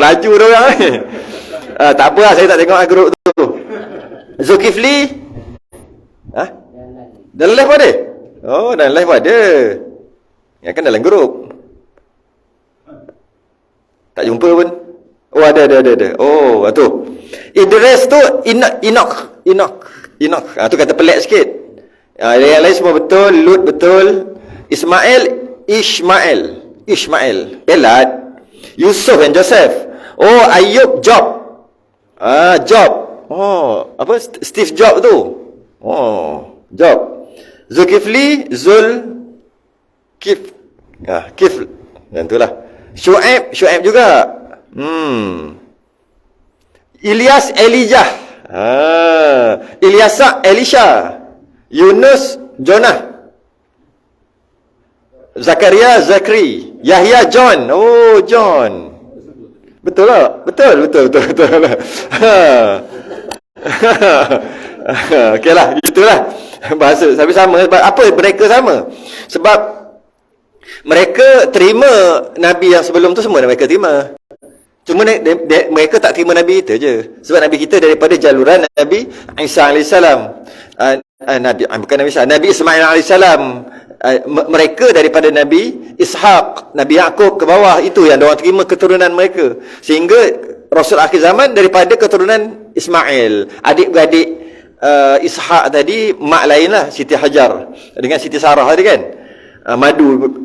Laju dia orang ni. Tak apa lah, saya tak tengok grup tu. Zulkifli. Dalam live ada? Oh, dalam live ada. Ya kan dalam grup. Tak jumpa pun. Oh, ada. Oh, tu. Idris tu Enoch. Tu kata pelik sikit. Yang lain semua betul. Lut betul. Ishmael. Pelat. Yusuf dan Joseph. Oh, Ayub, Job. Job. Oh, apa? Steve Job tu. Oh, Job. Zulkifli, Kifl. Dan itulah. Syuaib juga. Ilyas, Elijah. Ilyasak, Elisha. Yunus, Jonah. Zakaria, Zakri. Yahya, John. Oh, John. Betul lah. Betul. Okey lah, gitulah. Bahasa tapi sama. Sebab apa mereka sama? Sebab mereka terima Nabi yang sebelum tu semua mereka terima. Cuma mereka tak terima Nabi kita je. Sebab Nabi kita daripada jaluran Nabi Isa AS. Nabi Ismail AS. Mereka daripada Nabi Ishaq, Nabi Yaqub ke bawah, itu yang diorang terima keturunan mereka. Sehingga Rasul akhir zaman daripada keturunan Ismail. Adik-beradik Ishaq tadi mak lain lah, Siti Hajar dengan Siti Sarah tadi kan. Madu,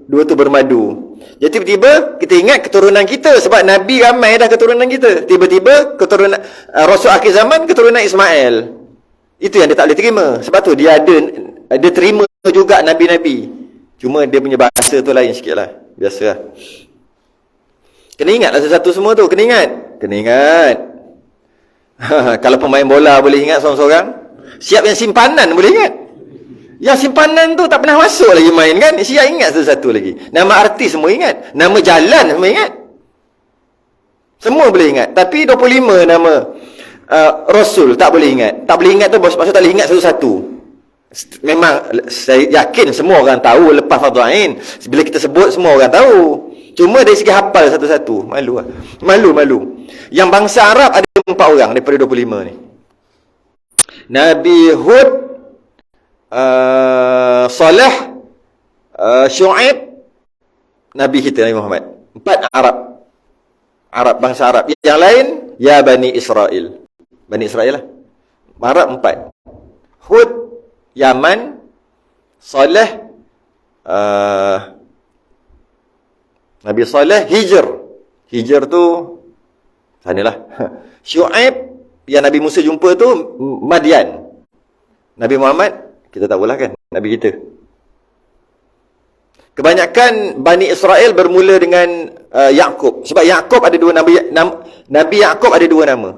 dua tu bermadu. Jadi tiba-tiba kita ingat keturunan kita, sebab Nabi ramai dah keturunan kita. Tiba-tiba keturunan Rasul akhir zaman keturunan Ismail. Itu yang dia tak boleh terima. Sebab tu dia terima juga Nabi-Nabi. Cuma dia punya bahasa tu lain sikit lah. Biasalah. Kena ingatlah satu-satu semua tu. Kena ingat. Kena ingat. Kalau pemain bola boleh ingat seorang-seorang, siap yang simpanan boleh ingat. Yang simpanan tu tak pernah masuk lagi main kan, siap ingat satu-satu lagi. Nama artis semua ingat. Nama jalan semua ingat. Semua boleh ingat. Tapi 25 nama Rasul tak boleh ingat. Tak boleh ingat tu maksud tak boleh ingat satu-satu. Memang saya yakin semua orang tahu lepas fardu ain. Bila kita sebut semua orang tahu. Cuma dari segi hafal satu-satu, malu lah. Malu. Yang bangsa Arab ada 4 orang daripada 25 ni. Nabi Hud, Saleh, Syuaib, Nabi kita Nabi Muhammad. 4 Arab, bangsa Arab. Yang lain ya Bani Israel. Bani Israel lah. Arab 4. Hud Yaman, Saleh, Nabi Saleh Hijr tu sanalah. Syuaib yang Nabi Musa jumpa tu Madian. Nabi Muhammad kita tak tahulah kan, Nabi kita. Kebanyakan Bani Israel bermula dengan Yaqub. Sebab Yaqub ada 2 nama. Nabi Yaqub ada 2 nama.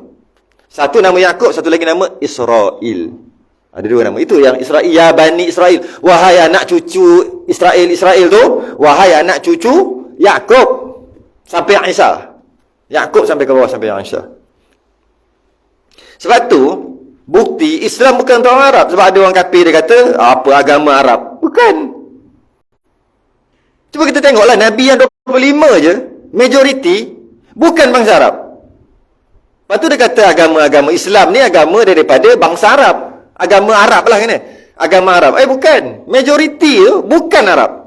Satu nama Yaqub, satu lagi nama Israel. Ada 2 nama. Itu yang Israel, ya Bani Israel. Wahai anak cucu Israel tu, wahai anak cucu Yaqub sampai Isa. Yaqub sampai ke bawah sampai Isa. Sebab tu bukti Islam bukan untuk orang Arab. Sebab ada orang kafir dia kata apa agama Arab. Bukan. Cuba kita tengoklah Nabi yang 25 je, majoriti bukan bangsa Arab. Lepas tu dia kata agama-agama Islam ni agama daripada bangsa Arab. Agama Arab lah kan. Agama Arab. Bukan. Majoriti tu bukan Arab.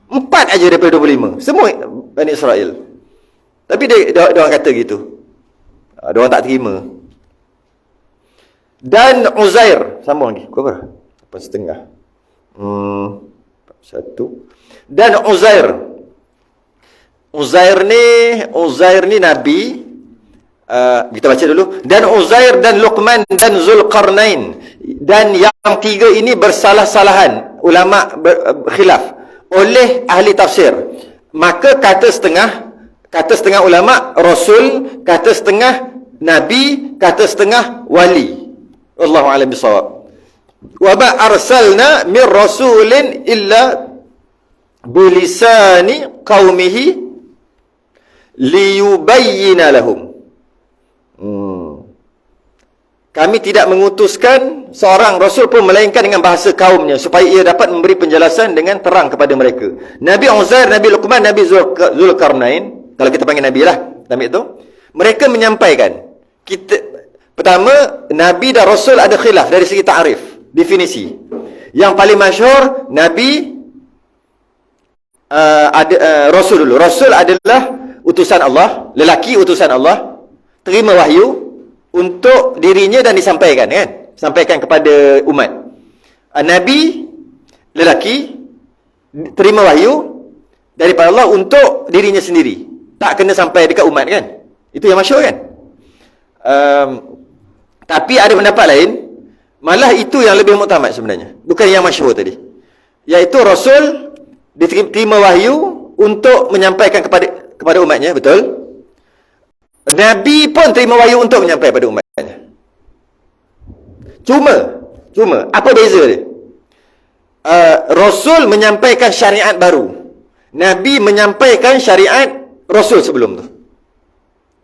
4 aja daripada 25. Semua Bani Israel. Tapi dia orang kata gitu. Dia orang tak terima. Dan Uzair. Sambung lagi. Kau berapa? 8,5. 1. Dan Uzair. Uzair ni Nabi. Kita baca dulu. Dan Uzair dan Luqman dan Zulqarnain. Dan yang 3 ini bersalah-salahan. Ulama khilaf oleh ahli tafsir. Maka kata setengah ulama Rasul, kata setengah Nabi, kata setengah wali. Wallahu a'lam bissawab. Wa ma arsalna min rasulin illa bilisani qaumihi liyubayyina lahum. Kami tidak mengutuskan seorang Rasul pun melainkan dengan bahasa kaumnya supaya ia dapat memberi penjelasan dengan terang kepada mereka. Nabi Uzair, Nabi Luqman, Nabi Zulkarnain, kalau kita panggil Nabi lah, Nabi itu, mereka menyampaikan. Pertama, Nabi dan Rasul ada khilaf dari segi ta'rif, definisi. Yang paling masyhur, Nabi Rasul dulu. Rasul adalah utusan Allah, lelaki utusan Allah, terima wahyu untuk dirinya dan disampaikan kan, sampaikan kepada umat. Nabi lelaki terima wahyu daripada Allah untuk dirinya sendiri, tak kena sampai dekat umat kan. Itu yang masyhur kan. Tapi ada pendapat lain, malah itu yang lebih muktamad sebenarnya, bukan yang masyhur tadi, iaitu Rasul diterima wahyu untuk menyampaikan kepada umatnya, betul. Nabi pun terima wahyu untuk menyampaikan pada umatnya. Cuma apa beza dia? Rasul menyampaikan syariat baru. Nabi menyampaikan syariat Rasul sebelum tu.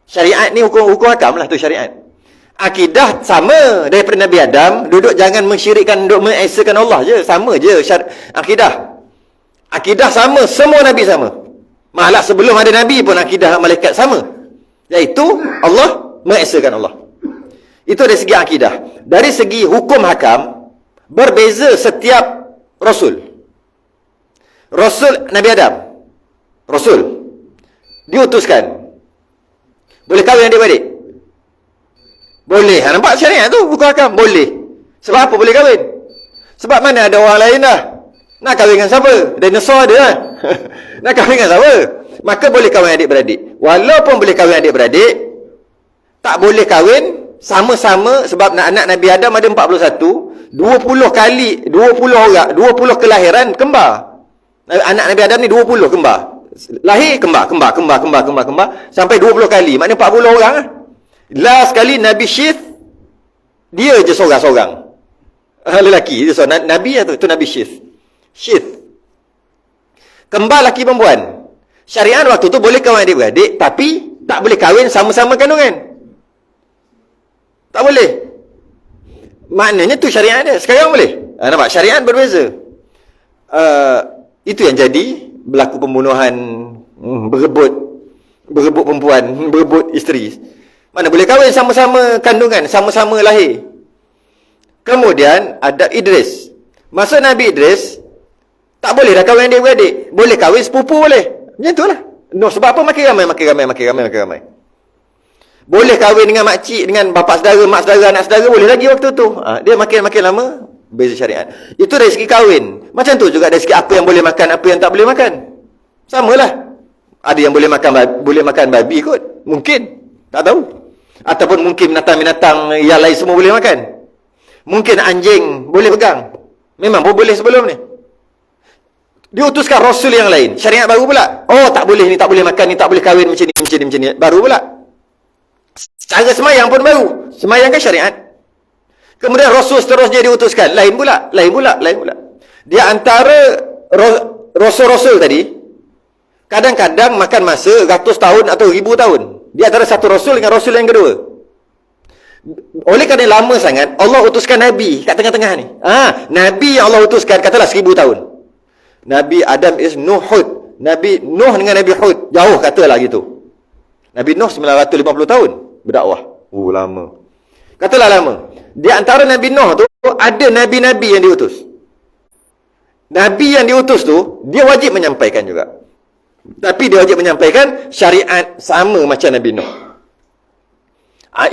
Syariat ni hukum hakam lah tu syariat. Akidah sama daripada Nabi Adam, duduk jangan mensyirikkan, duduk mengesakan Allah je, sama je akidah sama, semua Nabi sama. Malah sebelum ada Nabi pun akidah malaikat sama. Iaitu Allah mengesakan Allah. Itu dari segi akidah. Dari segi hukum hakam berbeza setiap Rasul. Nabi Adam, Rasul diutuskan, boleh kahwin adik-beradik? Boleh. Nampak syariat tu hukum hakam? Boleh. Sebab apa boleh kahwin? Sebab mana ada orang lain dah nak kahwin dengan siapa? Dinosaur dia lah. Nak kahwin dengan siapa? Maka boleh kahwin adik-beradik. Walaupun boleh kahwin adik-beradik, tak boleh kahwin sama-sama, sebab anak Nabi Adam ada 41, 20 kali, 20 orang, 20 kelahiran kembar. Anak Nabi Adam ni 20 kembar. Lahir kembar, sampai 20 kali. Maknanya 40 orang lah. Last kali Nabi Syith, dia je seorang-seorang. Lelaki, dia seorang. Nabi lah tu Nabi Syith. Kembar laki perempuan. Syariat waktu tu boleh kahwin adik-beradik, tapi tak boleh kahwin sama-sama kandungan. Tak boleh. Maknanya tu syariat dia. Sekarang boleh. Nampak? Syariat berbeza. Itu yang jadi berlaku pembunuhan, berebut perempuan, berebut isteri. Mana boleh kahwin sama-sama kandungan, sama-sama lahir. Kemudian ada Idris. Masa Nabi Idris, tak boleh dah kahwin adik-beradik. Boleh kahwin sepupu boleh. Macam itulah. No, sebab apa? Makin ramai. Boleh kahwin dengan makcik, dengan bapa saudara, mak saudara, anak saudara, boleh lagi waktu tu. Dia makin lama, beza syariat. Itu dari segi kahwin. Macam tu juga dari segi apa yang boleh makan, apa yang tak boleh makan. Samalah. Ada yang boleh makan babi kot. Mungkin. Tak tahu. Ataupun mungkin binatang-binatang yang lain semua boleh makan. Mungkin anjing boleh pegang. Memang pun boleh sebelum ni. Diutuskan Rasul yang lain. Syariat baru pula. Oh, tak boleh ni, tak boleh makan ni, tak boleh kahwin macam ni. Baru pula. Cara semayang pun baru. Semayang kan syariat. Kemudian Rasul seterusnya diutuskan. Lain pula. Dia antara Rasul-Rasul tadi, kadang-kadang makan masa ratus tahun atau ribu tahun. Di antara satu Rasul dengan Rasul yang kedua. Oleh kerana lama sangat, Allah utuskan Nabi kat tengah-tengah ni. Nabi yang Allah utuskan, katalah 1000 tahun. Nabi Adam is Nuh Hud. Nabi Nuh dengan Nabi Hud, jauh katalah gitu. Nabi Nuh 950 tahun berdakwah. Lama. Katalah lama. Di antara Nabi Nuh tu, ada Nabi-Nabi yang diutus. Nabi yang diutus tu, dia wajib menyampaikan juga. Tapi dia wajib menyampaikan syariat sama macam Nabi Nuh.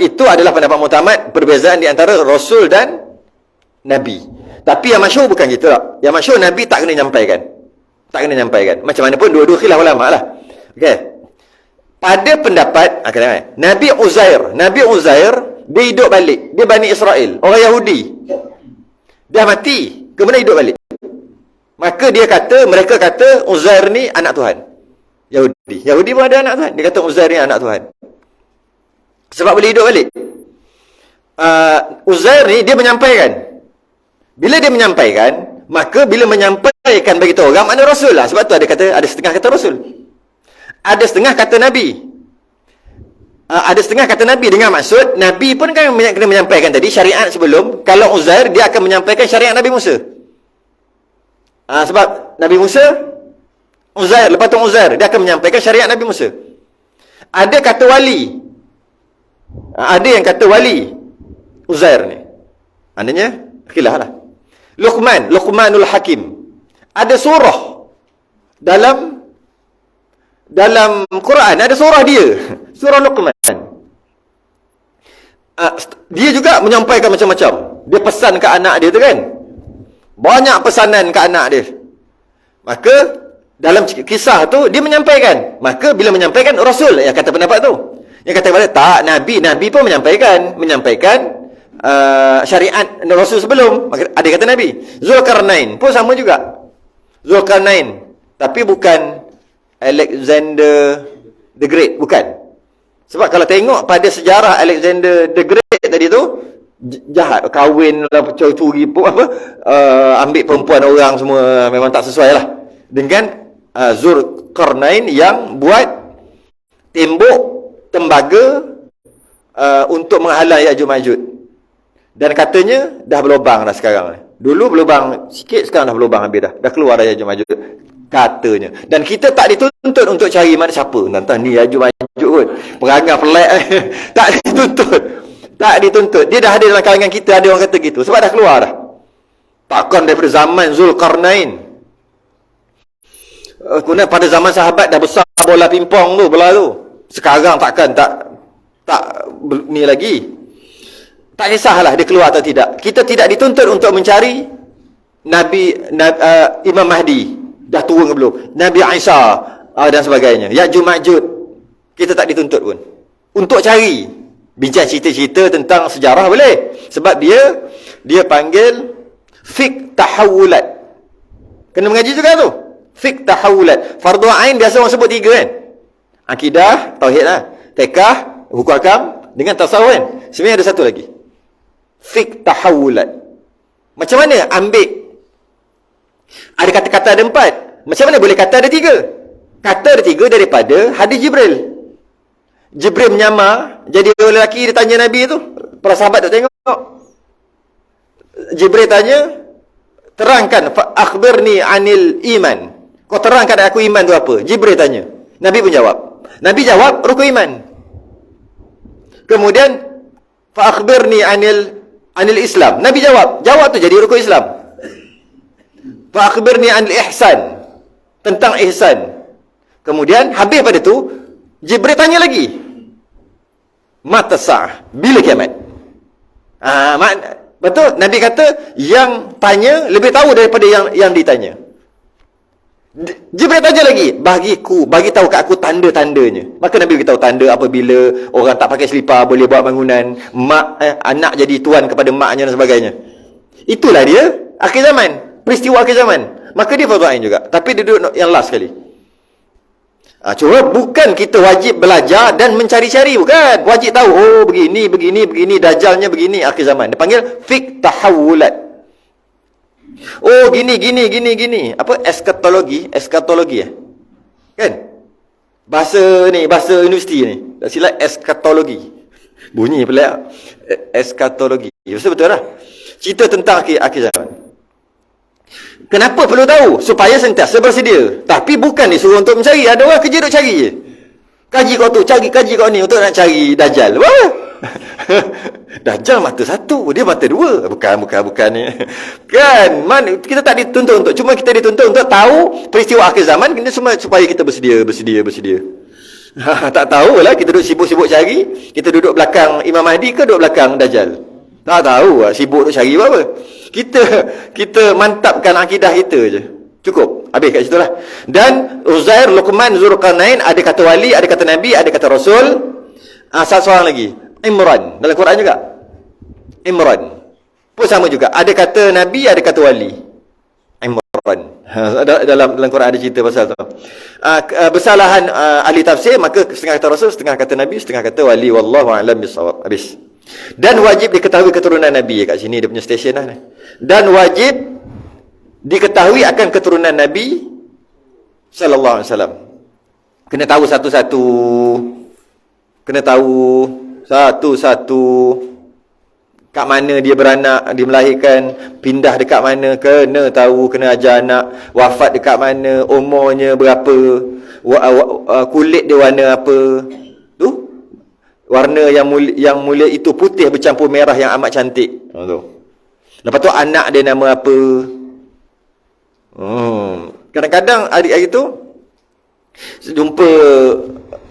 Itu adalah pendapat muktamad, perbezaan di antara Rasul dan Nabi. Tapi yang masyhur bukan gitu tak. Yang masyhur Nabi tak kena nyampaikan. Macam mana pun dua-dua khilaf ulama lah. Okey. Pada pendapat Nabi Uzair, dia hidup balik. Dia Bani Israel, orang Yahudi. Dia mati, kemudian hidup balik. Maka mereka kata Uzair ni anak Tuhan. Yahudi pun ada anak Tuhan. Dia kata Uzair ni anak Tuhan. Sebab boleh hidup balik. Uzair ni dia menyampaikan. Bila dia menyampaikan, maka bila menyampaikan bagi tu orang, mana Rasul lah. Sebab tu ada setengah kata Rasul. Ada setengah kata Nabi. Ada setengah kata Nabi dengan maksud, Nabi pun kan kena menyampaikan tadi syariat sebelum. Kalau Uzair, dia akan menyampaikan syariat Nabi Musa. Sebab Nabi Musa, Uzair, lepas tu Uzair, dia akan menyampaikan syariat Nabi Musa. Ada kata wali. Ada yang kata wali Uzair ni. Maknanya khilaf lah. Luqmanul Hakim. Ada surah dalam Quran, ada surah dia. Surah Luqman. Dia juga menyampaikan macam-macam. Dia pesan ke anak dia tu kan. Banyak pesanan ke anak dia. Maka dalam kisah tu dia menyampaikan. Maka bila menyampaikan, Rasul yang kata pendapat tu. Yang kata tak, Nabi pun menyampaikan syariat Rasul sebelum. Ada kata Nabi. Zulkarnain pun sama juga. Zulkarnain, tapi bukan Alexander the Great, bukan. Sebab kalau tengok pada sejarah Alexander the Great tadi tu, jahat, kahwin lah, curi ambil perempuan orang semua, memang tak sesuai lah. Dengan Zulkarnain yang buat tembok tembaga untuk menghalang Ya'juj Ma'juj. Dan katanya dah berlubang dah sekarang ni. Dulu berlubang sikit, sekarang dah berlubang habis dah. Dah keluar dah Ya'juj Ma'juj katanya. Dan kita tak dituntut untuk cari mana siapa. Nanti ni Ya'juj Ma'juj kot. Perangai pelik. Tak dituntut. Dia dah ada dalam kalangan kita, ada orang kata gitu. Sebab dah keluar dah. Takkan daripada zaman Zulkarnain. Kemudian pada zaman sahabat dah besar bola pingpong tu, bola tu. Sekarang takkan tak ni lagi. Tak kisahlah dia keluar atau tidak. Kita tidak dituntut untuk mencari Imam Mahdi dah turun ke belum, Nabi Isa dan sebagainya, Ya'juj Ma'juj, kita tak dituntut pun untuk cari. Bincang cerita-cerita tentang sejarah boleh, sebab dia panggil fiqh tahawulat. Kena mengaji juga tu, fiqh tahawulat. Fardu ain biasa orang sebut 3 kan, akidah, tauhid lah, fiqh, hukum hakam dengan tasawuf kan. Sebenarnya ada satu lagi, fiqh tahawulat. Macam mana ambil, ada kata-kata ada 4, macam mana boleh kata ada 3? Kata ada 3 daripada hadis Jibril. Jibril menyamar jadi orang lelaki, dia tanya Nabi tu, para sahabat tak tengok, Jibril tanya, terangkan, akhbirni anil iman, kau terangkan aku iman tu apa? Jibril tanya, Nabi pun jawab. Nabi jawab rukun iman. Kemudian fa akhbirni anil Islam, Nabi jawab tu jadi rukun Islam. Fa akhbirni anil ihsan, tentang ihsan. Kemudian habis pada tu Jibril tanya lagi, mata sa'ah, bila kiamat? Betul, Nabi kata yang tanya lebih tahu daripada yang ditanya. Jibril tanya lagi, bagi tahu kat aku tanda-tandanya. Maka Nabi beritahu tanda apabila orang tak pakai selipar boleh buat bangunan, anak jadi tuan kepada maknya dan sebagainya. Itulah dia akhir zaman, peristiwa akhir zaman. Maka dia fardu ain juga, tapi dia duduk yang last sekali. Cuma bukan kita wajib belajar dan mencari-cari, bukan. Wajib tahu, oh begini, dajalnya begini akhir zaman. Dia panggil fiqh tahawulat. Oh gini. Apa? Eskatologi kan? Bahasa universiti ni. Tak silap eskatologi. Bunyi pelik. Eskatologi. Betul lah. Cerita tentang akhir zaman. Kenapa perlu tahu? Supaya sentiasa bersedia. Tapi bukan disuruh untuk mencari. Ada orang kerja duk cari je. Kaji kau tu, kaji kau ni untuk nak cari Dajjal. Wah. Dajjal mata 1, dia mata 2. Bukan ni. Kan? Kita tak dituntut untuk. Cuma kita dituntut untuk tahu peristiwa akhir zaman. Semua supaya kita bersedia. Tak tahulah, kita duduk sibuk-sibuk cari. Kita duduk belakang Imam Mahdi ke duduk belakang Dajjal? Tak tahu lah, sibuk duk cari apa. Kita mantapkan akidah kita je. Cukup. Habis kat situ lah. Dan Uzair, Luqman, Zulkarnain, ada kata wali, ada kata Nabi, ada kata Rasul. Satu seorang lagi, Imran. Dalam Quran juga. Imran. Pun sama juga. Ada kata Nabi, ada kata wali. Imran. Dalam Quran ada cerita pasal tu. Bersalahan ahli tafsir, maka setengah kata Rasul, setengah kata Nabi, setengah kata wali. Wallahu a'lam bissawab. Habis. Dan wajib diketahui keturunan Nabi. Kat sini dia punya stesen lah. Dan wajib diketahui akan keturunan Nabi sallallahu alaihi wasallam. Kena tahu satu-satu. Kena tahu satu-satu. Kat mana dia beranak, dia melahirkan, pindah dekat mana, kena tahu, kena ajar anak, wafat dekat mana, umurnya berapa, kulit dia warna apa. Tu warna yang mulia itu putih bercampur merah yang amat cantik. Lepas tu anak dia nama apa. Kadang-kadang hari-hari tu jumpa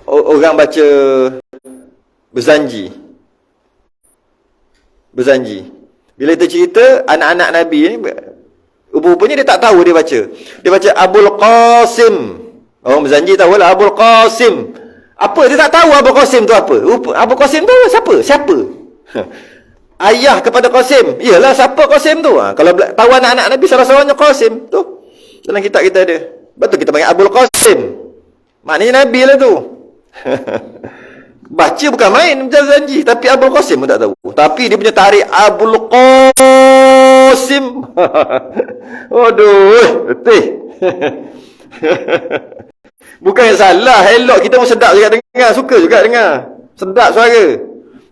orang baca Berzanji. Bila kita cerita anak-anak Nabi ni, rupanya dia tak tahu dia baca. Dia baca Abul Qasim. Orang Berzanji tahulah Abul Qasim. Apa? Dia tak tahu Abul Qasim tu apa. Abul Qasim tu siapa? Ayah kepada Qasim. Iyalah, siapa Qasim tu? Kalau tahu anak-anak Nabi, salah-salahnya Qasim tu. Dalam kitab kita ada. Betul, kita panggil Abul Qasim. Maknanya Nabi lah tu. Baca bukan main macam Zanji. Tapi Abul Qasim pun tak tahu. Tapi dia punya tarik Abul Qasim. Aduh, betul. Bukan yang salah, elok. Kita pun sedap juga dengar. Suka juga dengar. Sedap suara.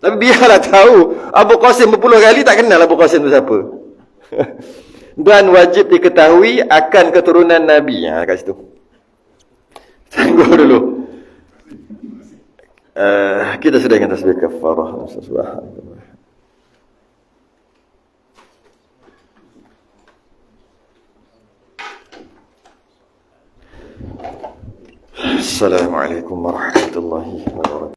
Tapi biarlah tahu. Abul Qasim berpuluh kali tak kenal Abul Qasim tu siapa. Dan wajib diketahui akan keturunan Nabi. Kat situ. Tunggu dulu. Kita sudah dengan tasbih kafarah. Subhanallah. Assalamualaikum warahmatullahi wabarakatuh.